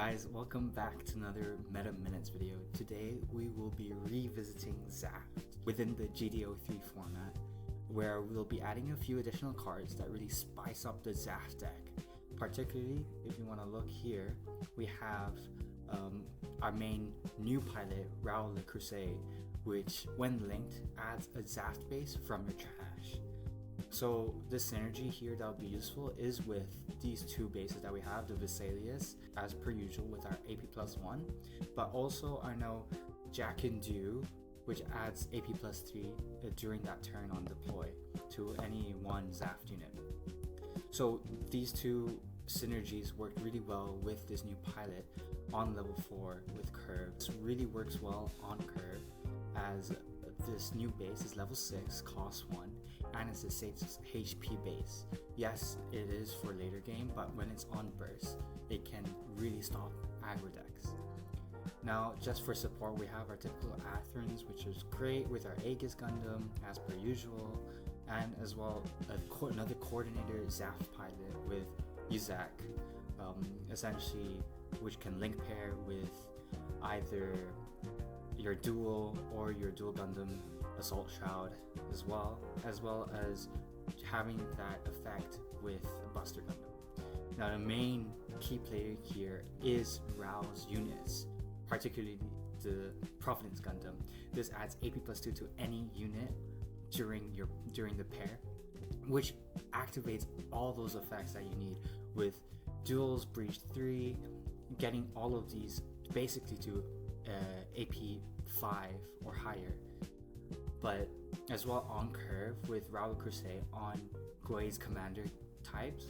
guys, welcome back to another Meta Minutes video. Today we will be revisiting ZAFT within the GD03 format, where we'll be adding a few additional cards that really spice up the ZAFT deck. Particularly, if you want to look here, we have our main new pilot, Rau and Providence, which when linked adds a ZAFT base from your trash. So the synergy here that would be useful is with these two bases that we have, the Vesalius as per usual with our AP plus 1, but also I know Jack and Do, which adds AP plus 3 during that turn on deploy to any one ZAFT unit. So these two synergies worked really well with this new pilot on level 4 with Curve. This really works well on Curve as this new base is level 6, cost 1, and it's a 6 HP base. Yes, it is for later game, but when it's on burst, it can really stop aggro decks. Now, just for support, we have our typical Athrons, which is great with our Aegis Gundam, as per usual, and as well another coordinator ZAFT pilot with Uzak, essentially, which can link pair with either your dual or your dual Gundam Assault Shroud as well as having that effect with Buster Gundam. Now the main key player here is Rau's units, particularly the Providence Gundam. This adds AP plus 2 to any unit during the pair, which activates all those effects that you need with duels, breach 3, getting all of these basically to AP 5 or higher, but as well on Curve with Rau and Providence on Gui's commander types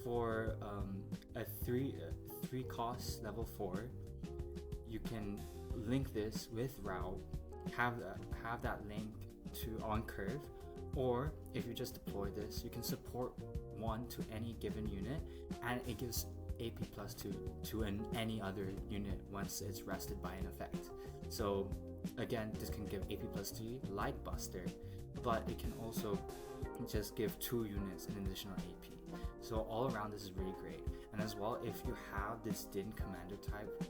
for a 3 cost level 4. You can link this with Rau, have that linked to on Curve, or if you just deploy this, you can support 1 to any given unit, and it gives AP plus 2 to any other unit once it's rested by an effect. So again, this can give AP plus 3 like Buster, but it can also just give 2 units an additional AP. So all around this is really great. And as well, if you have this Din commander type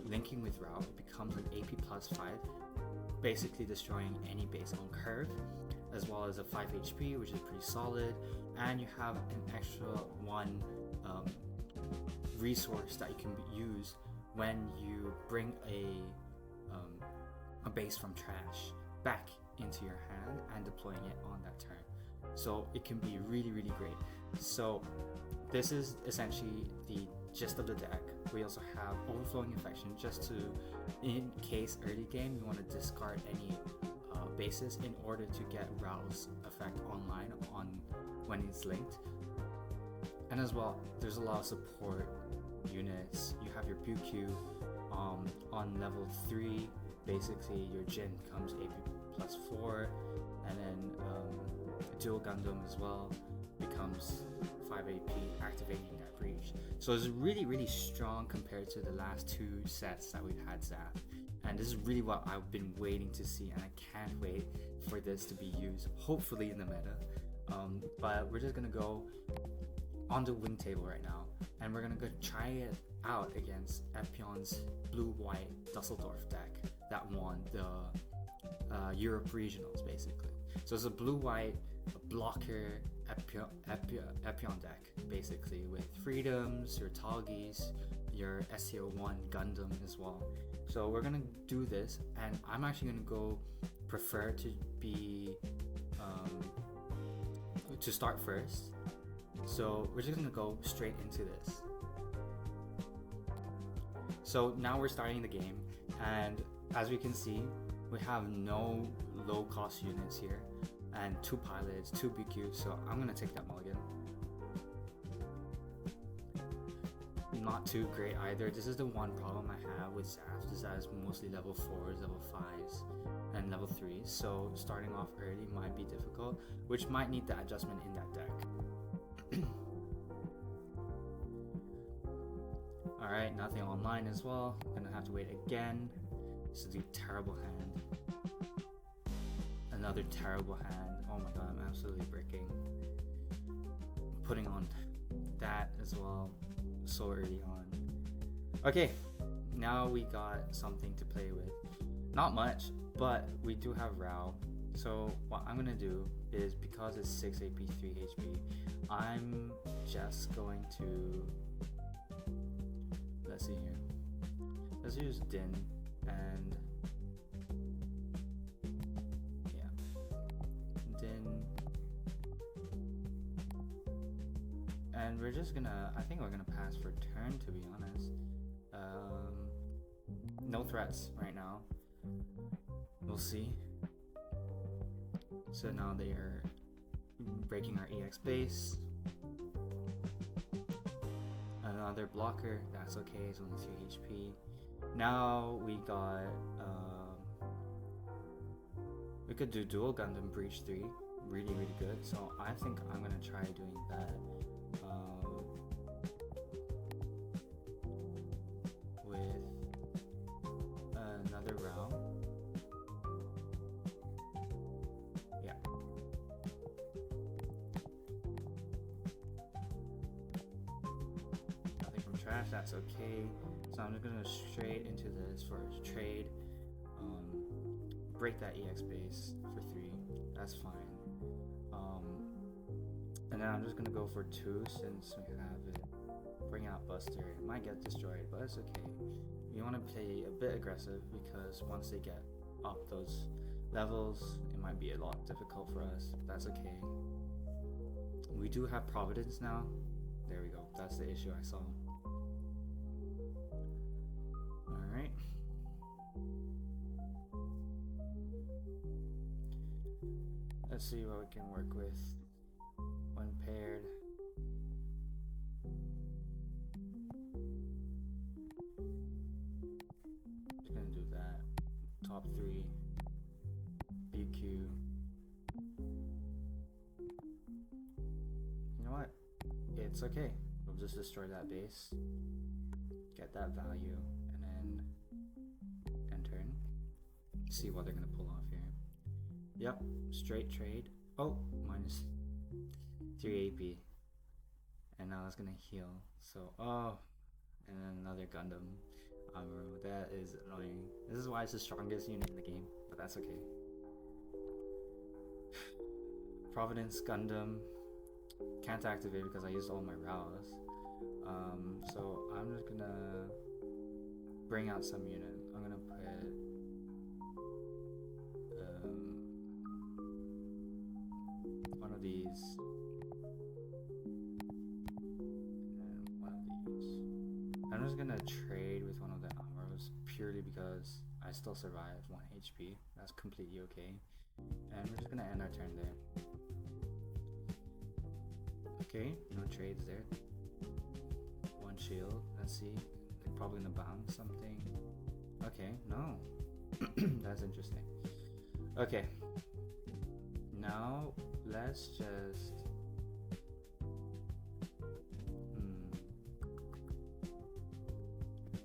linking with Rau, it becomes an AP plus 5, basically destroying any base on Curve, as well as a 5 HP, which is pretty solid, and you have an extra 1 resource that you can use when you bring a base from trash back into your hand and deploying it on that turn. So it can be really great. So this is essentially the gist of the deck. We also have Overflowing Infection, just to, in case early game you want to discard any bases in order to get Rau's effect online on when it's linked. And as well, there's a lot of support units. You have your BQ on level 3. Basically, your Jin comes AP plus 4, and then Dual Gundam as well becomes 5 AP, activating that breach. So it's really strong compared to the last 2 sets that we've had ZAFT. And this is really what I've been waiting to see, and I can't wait for this to be used, hopefully in the meta. But we're just gonna go on the win table right now, and we're gonna go try it out against Epion's blue-white Dusseldorf deck that won the Europe regionals, basically. So it's a blue-white blocker Epion deck, basically, with freedoms, your Talgis, your SCO1 Gundam as well. So we're gonna do this, and I'm actually gonna prefer to be to start first. So we're just gonna go straight into this. So now we're starting the game, and as we can see, we have no low cost units here, and 2 pilots, 2 BQ, so I'm gonna take that mulligan. Not too great either. This is the one problem I have with ZAFT, is that it's mostly level 4s, level 5s, and level 3s, so starting off early might be difficult, which might need the adjustment in that deck. Alright, nothing online as well. Gonna have to wait again. This is a terrible hand. Another terrible hand. Oh my god, I'm absolutely bricking. Putting on that as well so early on. Okay, now we got something to play with. Not much, but we do have Rau. So what I'm gonna do is, because it's 6 AP 3 HP, I'm just going to, let's see here, let's use Din, and yeah, Din, and we're just gonna, I think we're gonna pass for turn, to be honest. No threats right now. We'll see. So now they are breaking our EX base. Another blocker, that's okay, it's only 3 HP. Now we got, we could do dual Gundam Breach 3, really good. So I think I'm gonna try doing that. With another Rau. Yeah. Nothing from trash, that's okay. So I'm just gonna straight into this for trade. Break that EX base for 3. That's fine. And then I'm just gonna go for 2 since we have it. Bring out Buster. It might get destroyed, but it's okay. We want to play a bit aggressive because once they get up those levels, it might be a lot difficult for us. That's okay. We do have Providence now. There we go. That's the issue I saw. Alright. Let's see what we can work with when paired. Just gonna do that. Top 3. BQ. You know what? It's okay. We'll just destroy that base. Get that value. And then end turn. See what they're gonna pull off here. Yep, straight trade. Oh, minus 3 AP. And now it's gonna heal. So, oh, and then another Gundam. That is annoying. This is why it's the strongest unit in the game, but that's okay. Providence Gundam. Can't activate because I used all my Raus. So I'm just gonna bring out some unit. I'm gonna put one of these and one of these. I'm just gonna trade with one of the Amros purely because I still survive 1 HP. That's completely okay. And we're just gonna end our turn there. Okay, no trades there. 1 shield, let's see. They're probably gonna bounce something. Okay, no. That's interesting. Okay. Now, let's just...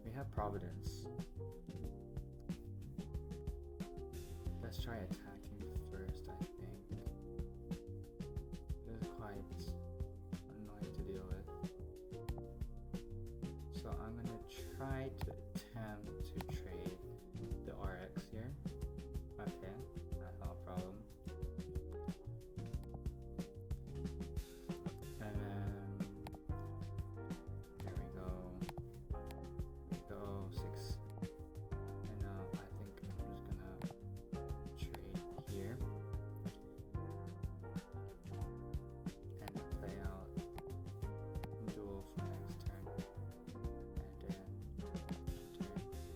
We have Providence. Let's try attacking first, I think. This is quite annoying to deal with. So I'm gonna try to attempt to trade the RX here. Okay, that's not a problem. And then there we go. Go 6. And now I think I'm just gonna trade here and play out duel for next turn. And then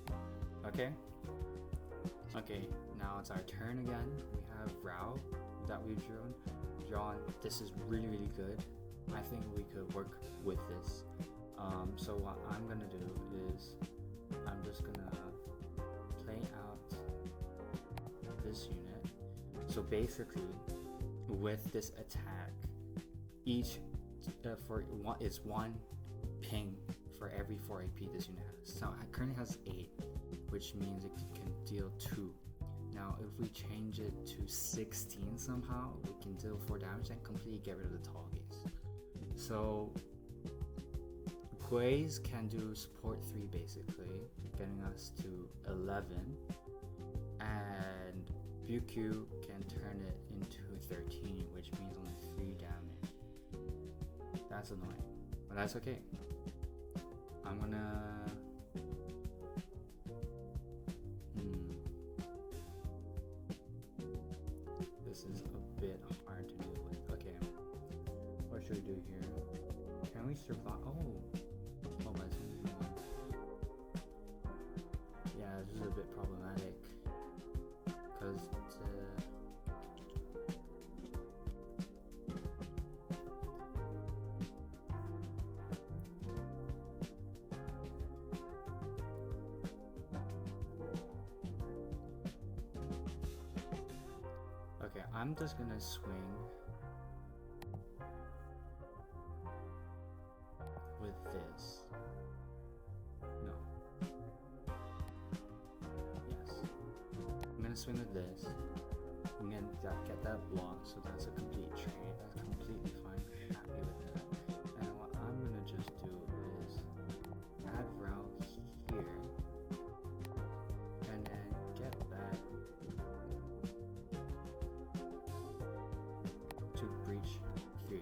turn. Okay. Okay, now it's our turn again. We have Rau that we've drawn. This is really good. I think we could work with this. So what I'm gonna do is I'm just gonna play out this unit. So basically, with this attack, each it's 1 ping for every 4 AP this unit has. So it currently has 8, which means it can deal 2. Now if we change it to 16 somehow, we can deal 4 damage and completely get rid of the tall gaze. So Gui's can do support 3 basically, getting us to 11, and Ryukyu can turn it into 13, which means only 3 damage. That's annoying, but that's okay. I'm gonna... This is a bit hard to deal with. Okay, what should we do here? Can we survive? Oh, that's only 1. Yeah, this is a bit problematic because okay, I'm just gonna swing with this. No. Yes. I'm gonna swing with this. I'm gonna get that block, so that's a complete trade. That's completely fine. I'm happy with that. And what I'm gonna just do is add Rau here, and then get that to breach 3.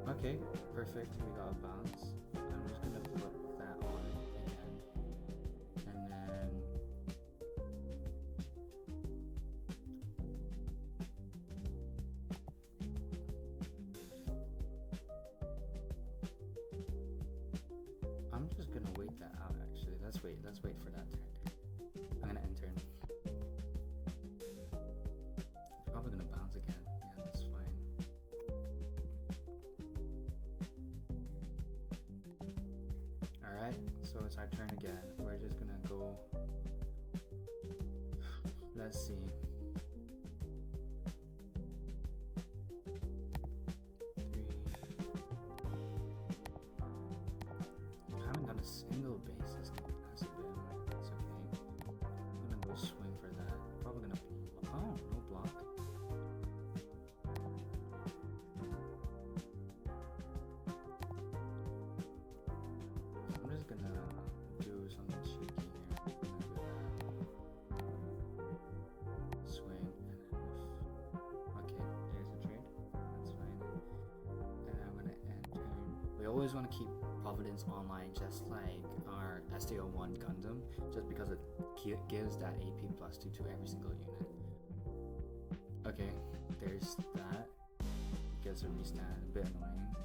Okay, perfect. We got a bounce. I'm just gonna flip that on again, and then I'm just gonna wait that out. Actually, let's wait for that turn. I'm gonna end turn. Probably gonna bounce again. Yeah, that's fine. Alright, so it's our turn again. We're just gonna go. Let's see. 3. I haven't done a single base this game. That's a bit annoying. That's okay. I'm gonna go swing for that. Probably gonna. Oh, no block. I'm just gonna do something cheeky here. I'm gonna do that. Swing and then okay, there's a trade. That's fine. And I'm gonna end turn. We always want to keep Providence online, just like our STO1 Gundam, just because it gives that AP plus 2 to every single unit. Okay, there's that. Gets a restand, a bit annoying.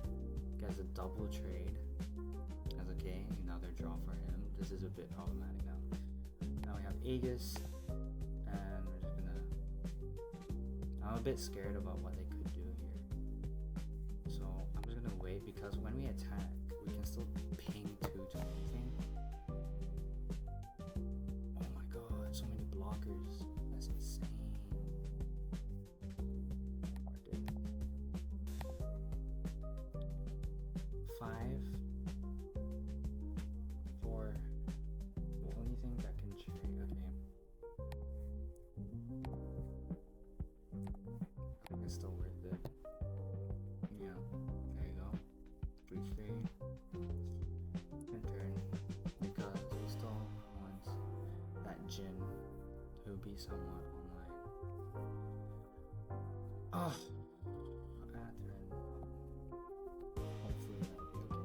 Gets a double trade. That's okay, another draw for him. This is a bit problematic now. Now we have Aegis, and we're just gonna... I'm a bit scared about what they could do here. So I'm just gonna wait, because when we attack, we can still ping 2 to anything. Oh my god, so many blockers. That's insane. 5, 4. The only thing that can trade. Okay. I think it's still worth it. Yeah. There you go. 3-3. And turn. Because we still want that Jin to be somewhat online. Oh. Hopefully that'll be okay.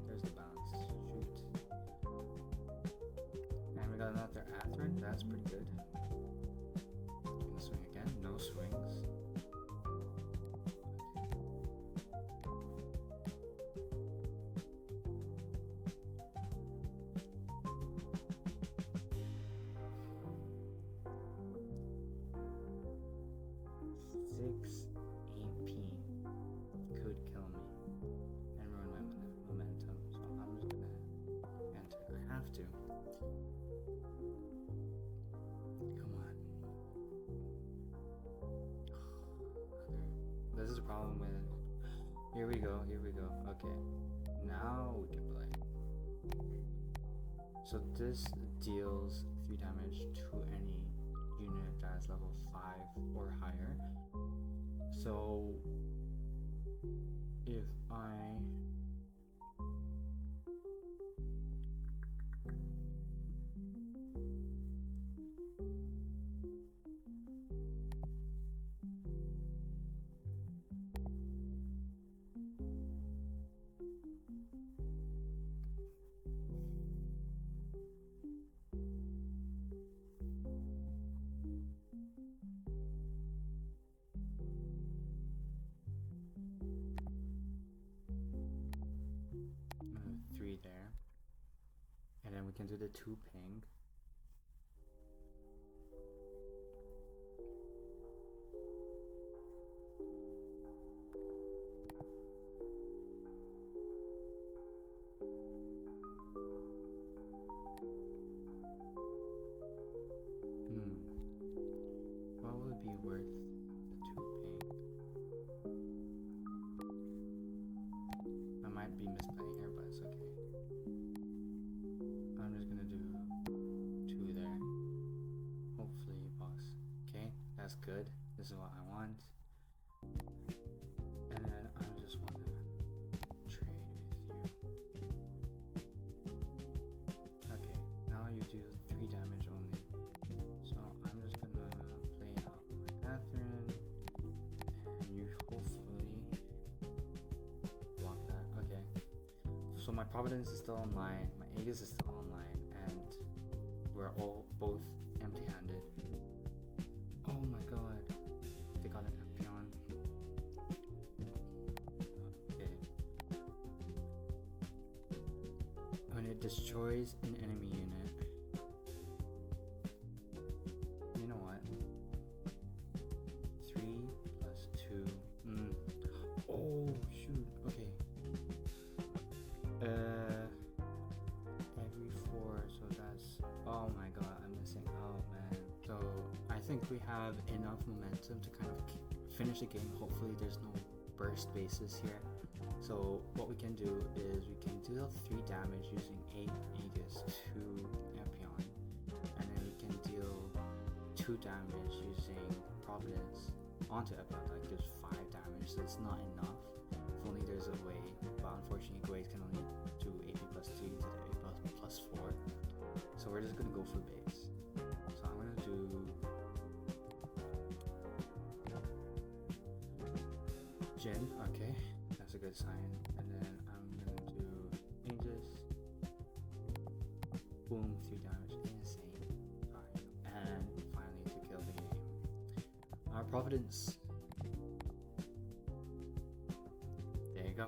There's the bounce. Shoot. And we got another Atherin. That's pretty good. Gonna swing again. No swings. Could kill me and ruin my momentum, so I'm just gonna enter. I have to. Come on. This is a problem with. Here we go. Okay, now we can play. So this deals 3 damage to any unit that is level 5 or higher. So can do the 2 ping. What would be worth the 2 ping? I might be misplaying here, but it's okay. I'm just gonna do 2 there. Hopefully, boss. Okay, that's good. This is what I want. And then I just want to trade with you. Okay, now you do 3 damage only. So I'm just gonna play out my Catherine, and you hopefully block that. Okay. So my Providence is still online, my Aegis is still online, and we're all both empty-handed. Oh my god. They got an Empion. Okay. When it destroys an enemy unit, you know what? 3 plus 2. Oh shoot. Okay. Every 4, so that's, oh my god, I'm missing. Oh man. So I think we have enough momentum to kind of finish the game. Hopefully there's no burst bases here. So what we can do is we can deal 3 damage using 8 Aegis to Empion, and then we can deal 2 damage using Providence onto Empion. That gives 5 damage, so it's not enough. If only there's a way, but unfortunately Grace can only do AP plus 2 to the AP plus 4. So we're just gonna go for base. So I'm gonna do Jin, okay, that's a good sign. And then I'm gonna do Aegis. Boom, 3 damage, insane. Alright, and finally to kill the game. Our Providence. There you go.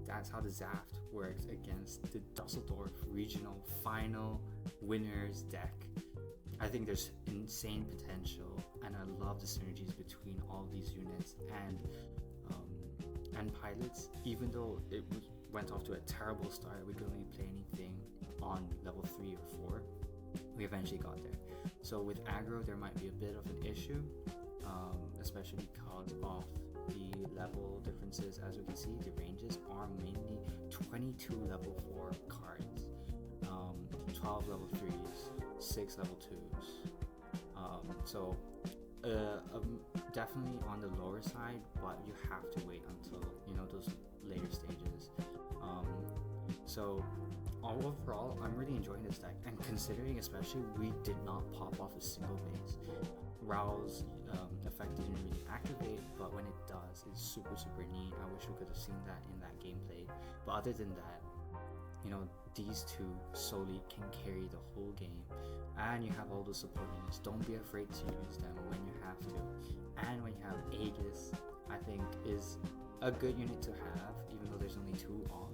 That's how the ZAFT works against the Dusseldorf Regional Final Winners deck. I think there's insane potential, and I love the synergies between all these units and pilots. Even though it went off to a terrible start, we could only play anything on level 3 or 4. We eventually got there. So with aggro, there might be a bit of an issue, especially because of the level differences. As we can see, the ranges are mainly 22 level 4 cards, 12 level 3s, 6 level 2s. So definitely on the lower side, but you have to wait until those later stages. So overall, I'm really enjoying this deck, and considering especially we did not pop off a single base. Rau's effect didn't really activate, but when it does, it's super neat. I wish we could have seen that in that gameplay. But other than that, these 2 solely can carry the whole game, and you have all the support units. Don't be afraid to use them when you have to. And when you have Aegis, I think is a good unit to have, even though there's only 2 off.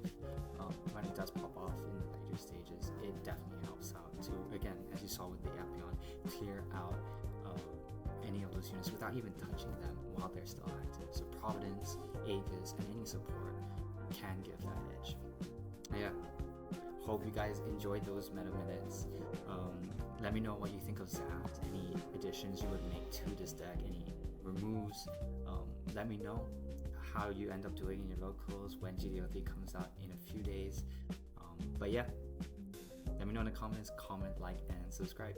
When it does pop off in the later stages, it definitely helps out to, again, as you saw with the Empion, clear out any of those units without even touching them while they're still active. So Providence, Aegis, and any support can give that edge. Yeah, hope you guys enjoyed those meta minutes. Let me know what you think of ZAFT, any additions you would make to this deck, any removes. Let me know how you end up doing in your locals when GD03 comes out in a few days. But yeah, let me know in the comments, comment, like, and subscribe.